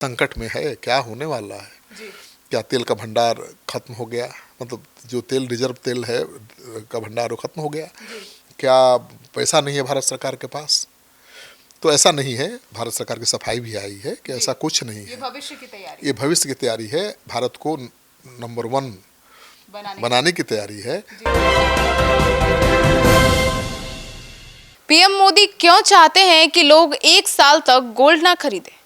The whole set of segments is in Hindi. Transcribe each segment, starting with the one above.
संकट में है, क्या होने वाला है? जी। क्या तेल का भंडार खत्म हो गया? मतलब जो तेल रिजर्व तेल है का भंडार वो खत्म हो गया? जी। क्या पैसा नहीं है भारत सरकार के पास? तो ऐसा नहीं है, भारत सरकार की सफाई भी आई है कि जी। ऐसा कुछ नहीं ये है। भविष्य की तैयारी ये भविष्य की तैयारी है, भारत को नंबर 1 बनाने की तैयारी है। पीएम मोदी क्यों चाहते हैं कि लोग 1 साल तक गोल्ड ना खरीदें?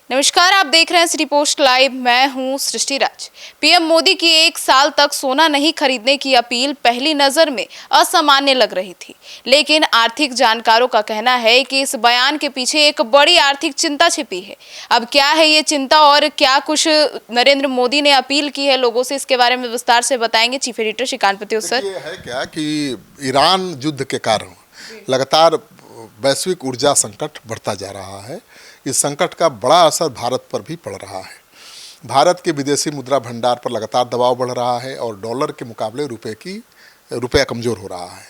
नमस्कार, आप देख रहे हैं सिटी पोस्ट लाइव। मैं हूं सृष्टि राज। पीएम मोदी की 1 साल तक सोना नहीं खरीदने की अपील पहली नजर में असामान्य लग रही थी, लेकिन आर्थिक जानकारों का कहना है कि इस बयान के पीछे एक बड़ी आर्थिक चिंता छिपी है। अब क्या है ये चिंता और क्या कुछ नरेंद्र मोदी ने अपील की है लोगों से, इसके बारे में विस्तार से बताएंगे चीफ एडिटर श्रीकांत पत्योत सर। ये है क्या कि ईरान युद्ध के कारण लगातार वैश्विक ऊर्जा संकट बढ़ता जा रहा है। इस संकट का बड़ा असर भारत पर भी पड़ रहा है। भारत के विदेशी मुद्रा भंडार पर लगातार दबाव बढ़ रहा है और डॉलर के मुकाबले रुपया कमज़ोर हो रहा है।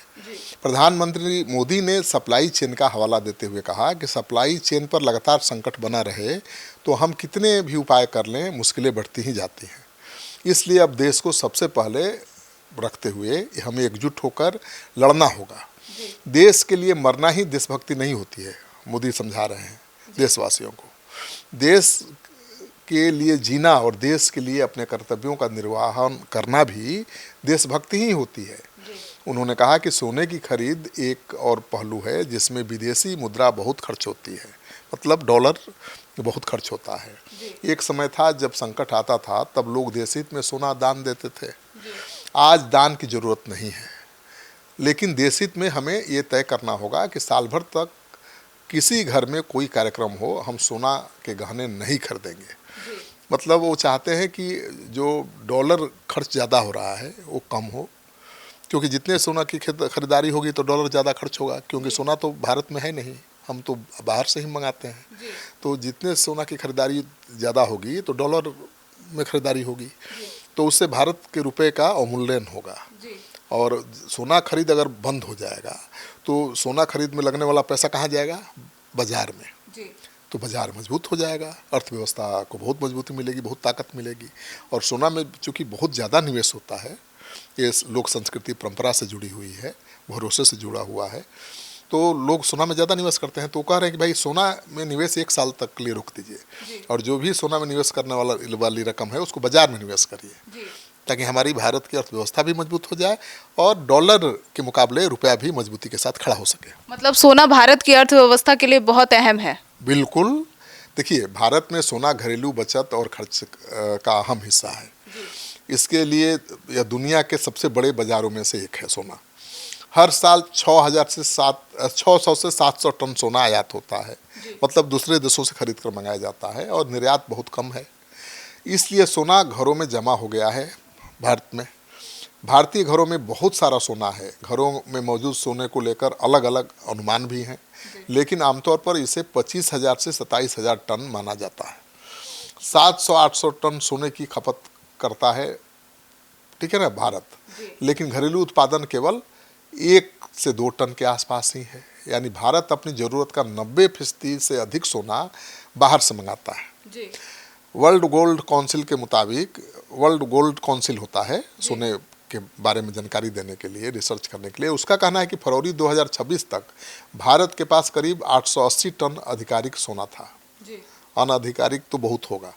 प्रधानमंत्री मोदी ने सप्लाई चेन का हवाला देते हुए कहा कि सप्लाई चेन पर लगातार संकट बना रहे तो हम कितने भी उपाय कर लें, मुश्किलें बढ़ती ही जाती हैं। इसलिए अब देश को सबसे पहले रखते हुए हमें एकजुट होकर लड़ना होगा। देश के लिए मरना ही देशभक्ति नहीं होती है, मोदी समझा रहे हैं देशवासियों को। देश के लिए जीना और देश के लिए अपने कर्तव्यों का निर्वहन करना भी देशभक्ति ही होती है। उन्होंने कहा कि सोने की खरीद एक और पहलू है जिसमें विदेशी मुद्रा बहुत खर्च होती है, मतलब डॉलर बहुत खर्च होता है। एक समय था जब संकट आता था तब लोग देश हित में सोना दान देते थे। आज दान की ज़रूरत नहीं है, लेकिन देश हित में हमें ये तय करना होगा कि साल भर तक किसी घर में कोई कार्यक्रम हो, हम सोना के गहने नहीं खरीदेंगे। मतलब वो चाहते हैं कि जो डॉलर खर्च ज़्यादा हो रहा है वो कम हो, क्योंकि जितने सोना की खरीदारी होगी तो डॉलर ज़्यादा खर्च होगा, क्योंकि सोना तो भारत में है नहीं, हम तो बाहर से ही मंगाते हैं। तो जितने सोना की खरीदारी ज़्यादा होगी तो डॉलर में खरीदारी होगी, तो उससे भारत के रुपए का अवमूल्यन होगा। और सोना खरीद अगर बंद हो जाएगा तो सोना खरीद में लगने वाला पैसा कहाँ जाएगा? बाजार में। तो बाजार मजबूत हो जाएगा, अर्थव्यवस्था को बहुत मजबूती मिलेगी, बहुत ताकत मिलेगी। और सोना में चूँकि बहुत ज़्यादा निवेश होता है, ये लोक संस्कृति परंपरा से जुड़ी हुई है, भरोसे से जुड़ा हुआ है, तो लोग सोना में ज़्यादा निवेश करते हैं। तो कह रहे हैं कि भाई सोना में निवेश 1 साल तक के लिए रोक दीजिए और जो भी सोना में निवेश करने वाली रकम है उसको बाजार में निवेश करिए, ताकि हमारी भारत की अर्थव्यवस्था भी मजबूत हो जाए और डॉलर के मुकाबले रुपया भी मजबूती के साथ खड़ा हो सके। मतलब सोना भारत की अर्थव्यवस्था के लिए बहुत अहम है। बिल्कुल। देखिए, भारत में सोना घरेलू बचत और खर्च का अहम हिस्सा है। इसके लिए यह दुनिया के सबसे बड़े बाज़ारों में से एक है सोना। हर साल 600 से 700 टन सोना आयात होता है, मतलब दूसरे देशों से खरीद कर मंगाया जाता है और निर्यात बहुत कम है। इसलिए सोना घरों में जमा हो गया है भारत में। भारतीय घरों में बहुत सारा सोना है। घरों में मौजूद सोने को लेकर अलग अलग अनुमान भी हैं, लेकिन आमतौर पर इसे 25,000 से 27,000 टन माना जाता है। 700-800 टन सोने की खपत करता है, ठीक है ना, भारत। लेकिन घरेलू उत्पादन केवल 1 से 2 टन के आसपास ही है। यानी भारत अपनी ज़रूरत का 90% से अधिक सोना बाहर से मंगाता है। वर्ल्ड गोल्ड काउंसिल के मुताबिक, वर्ल्ड गोल्ड काउंसिल होता है सोने के बारे में जानकारी देने के लिए, रिसर्च करने के लिए, उसका कहना है कि फरवरी 2026 तक भारत के पास करीब 880 टन आधिकारिक सोना था। अनाधिकारिक तो बहुत होगा।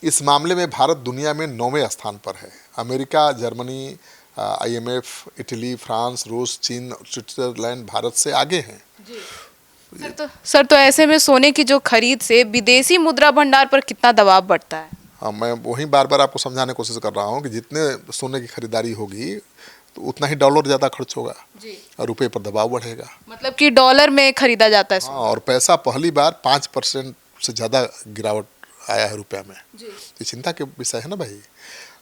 इस मामले में भारत दुनिया में 9वें स्थान पर है। America, Germany, IMF, Italy, France, रूस, चीन, स्विट्जरलैंड भारत से आगे हैं। सर तो ऐसे में सोने की जो खरीद से विदेशी मुद्रा भंडार पर कितना दबाव बढ़ता है? हाँ, मैं वही बार बार आपको समझाने की कोशिश कर रहा हूँ कि जितने सोने की खरीदारी होगी तो उतना ही डॉलर ज़्यादा खर्च होगा और रुपये पर दबाव बढ़ेगा। मतलब कि डॉलर में खरीदा जाता है। हाँ, और पैसा पहली बार 5% से ज़्यादा गिरावट आया है रुपया में। ये चिंता के विषय है ना भाई।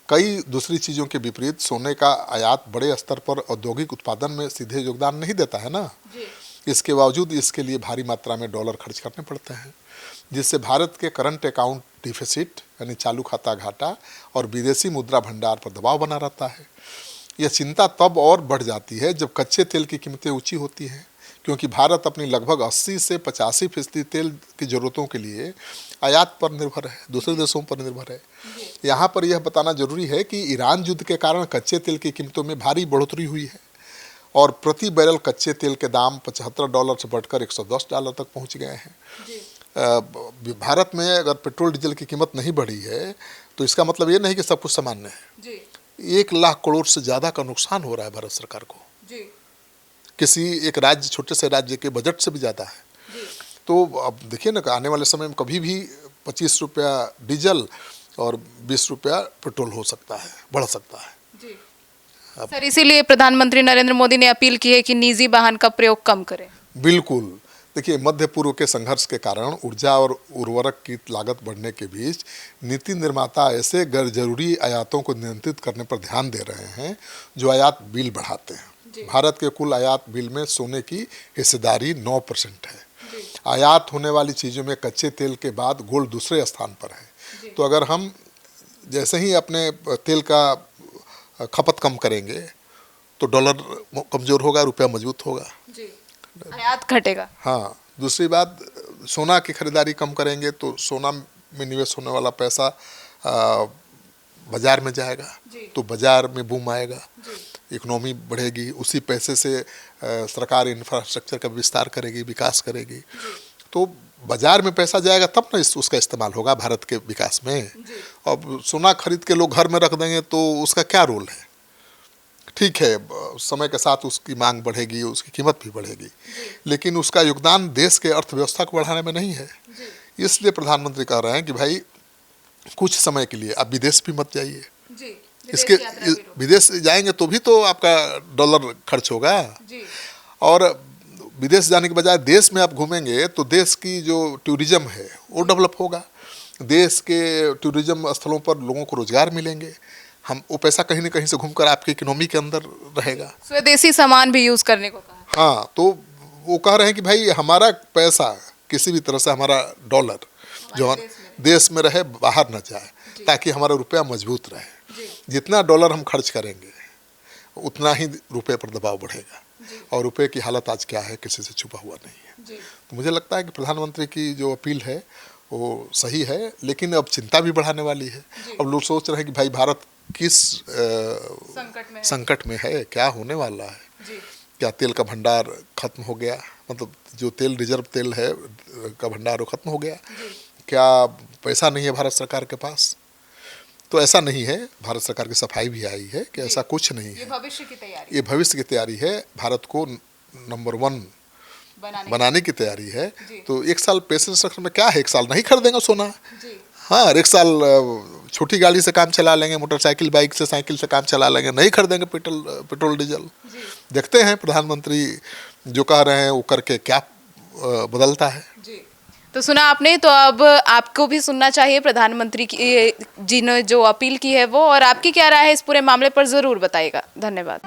कई दूसरी चीज़ों के विपरीत सोने का आयात बड़े स्तर पर औद्योगिक उत्पादन में सीधे योगदान नहीं देता है ना। इसके बावजूद इसके लिए भारी मात्रा में डॉलर खर्च करने पड़ते हैं, जिससे भारत के करंट अकाउंट डिफिसिट यानी चालू खाता घाटा और विदेशी मुद्रा भंडार पर दबाव बना रहता है। यह चिंता तब और बढ़ जाती है जब कच्चे तेल की कीमतें ऊंची होती हैं, क्योंकि भारत अपनी लगभग 80 से 85% तेल की ज़रूरतों के लिए आयात पर निर्भर है, दूसरे देशों पर निर्भर है। यहाँ पर यह बताना जरूरी है कि ईरान युद्ध के कारण कच्चे तेल की कीमतों में भारी बढ़ोतरी हुई है और प्रति बैरल कच्चे तेल के दाम $75 से बढ़कर $110 तक पहुँच गए हैं। भारत में अगर पेट्रोल डीजल की कीमत नहीं बढ़ी है तो इसका मतलब ये नहीं कि सब कुछ सामान्य है। 1 लाख करोड़ से ज़्यादा का नुकसान हो रहा है भारत सरकार को, किसी एक राज्य, छोटे से राज्य के बजट से भी ज़्यादा है। तो अब देखिए ना, आने वाले समय में कभी भी 25 रुपया डीजल और 20 रुपया पेट्रोल हो सकता है, बढ़ सकता है। सर, इसीलिए प्रधानमंत्री नरेंद्र मोदी ने अपील की है कि निजी वाहन का प्रयोग कम करें। बिल्कुल। देखिए, मध्य पूर्व के संघर्ष के कारण ऊर्जा और उर्वरक की लागत बढ़ने के बीच नीति निर्माता ऐसे गैर जरूरी आयातों को नियंत्रित करने पर ध्यान दे रहे हैं जो आयात बिल बढ़ाते हैं। भारत के कुल आयात बिल में सोने की हिस्सेदारी 9% है। आयात होने वाली चीज़ों में कच्चे तेल के बाद गोल्ड दूसरे स्थान पर है। तो अगर हम जैसे ही अपने तेल का खपत कम करेंगे तो डॉलर कमज़ोर होगा, रुपया मजबूत होगा, आयात घटेगा। हाँ, दूसरी बात, सोना की खरीदारी कम करेंगे तो सोना में निवेश होने वाला पैसा बाजार में जाएगा, तो बाजार में बूम आएगा, इकोनॉमी बढ़ेगी। उसी पैसे से सरकार इंफ्रास्ट्रक्चर का विस्तार करेगी, विकास करेगी। तो बाजार में पैसा जाएगा तब ना उसका इस्तेमाल होगा भारत के विकास में। अब सोना खरीद के लोग घर में रख देंगे तो उसका क्या रोल है? ठीक है, समय के साथ उसकी मांग बढ़ेगी, उसकी कीमत भी बढ़ेगी, लेकिन उसका योगदान देश के अर्थव्यवस्था को बढ़ाने में नहीं है। इसलिए प्रधानमंत्री कह रहे हैं कि भाई कुछ समय के लिए आप विदेश भी मत जाइए। इसके विदेश जाएंगे तो भी तो आपका डॉलर खर्च होगा, और विदेश जाने के बजाय देश में आप घूमेंगे तो देश की जो टूरिज्म है वो डेवलप होगा। देश के टूरिज्म स्थलों पर लोगों को रोजगार मिलेंगे। हम वो पैसा कहीं न कहीं से घूमकर आपकी इकोनॉमी के अंदर रहेगा। स्वदेशी सामान भी यूज़ करने को कहा। हाँ, तो वो कह रहे हैं कि भाई हमारा पैसा किसी भी तरह से, हमारा डॉलर जो देश में रहे, बाहर न जाए, ताकि हमारा रुपया मजबूत रहे। जितना डॉलर हम खर्च करेंगे उतना ही रुपये पर दबाव बढ़ेगा, और रुपये की हालत आज क्या है किसी से छुपा हुआ नहीं है। तो मुझे लगता है कि प्रधानमंत्री की जो अपील है वो सही है, लेकिन अब चिंता भी बढ़ाने वाली है। अब लोग सोच रहे हैं कि भाई भारत किस संकट में है, क्या होने वाला है। क्या तेल का भंडार खत्म हो गया, मतलब जो तेल रिजर्व तेल है का भंडार वो खत्म हो गया, क्या पैसा नहीं है भारत सरकार के पास? तो ऐसा नहीं है, भारत सरकार की सफाई भी आई है कि ऐसा कुछ नहीं है। ये भविष्य की तैयारी है, भारत को नंबर 1 बनाने की तैयारी है। तो 1 साल पेशेंस रखने में क्या है, 1 साल नहीं खरीदेंगे सोना। हाँ, 1 साल छोटी गाड़ी से काम चला लेंगे, मोटरसाइकिल, बाइक से, साइकिल से काम चला लेंगे, नहीं खरीदेंगे पेट्रोल डीजल। देखते हैं प्रधानमंत्री जो कह रहे हैं वो करके क्या बदलता है। तो सुना आपने, तो अब आपको भी सुनना चाहिए प्रधानमंत्री की जी ने जो अपील की है वो, और आपकी क्या राय है इस पूरे मामले पर ज़रूर बताइएगा। धन्यवाद।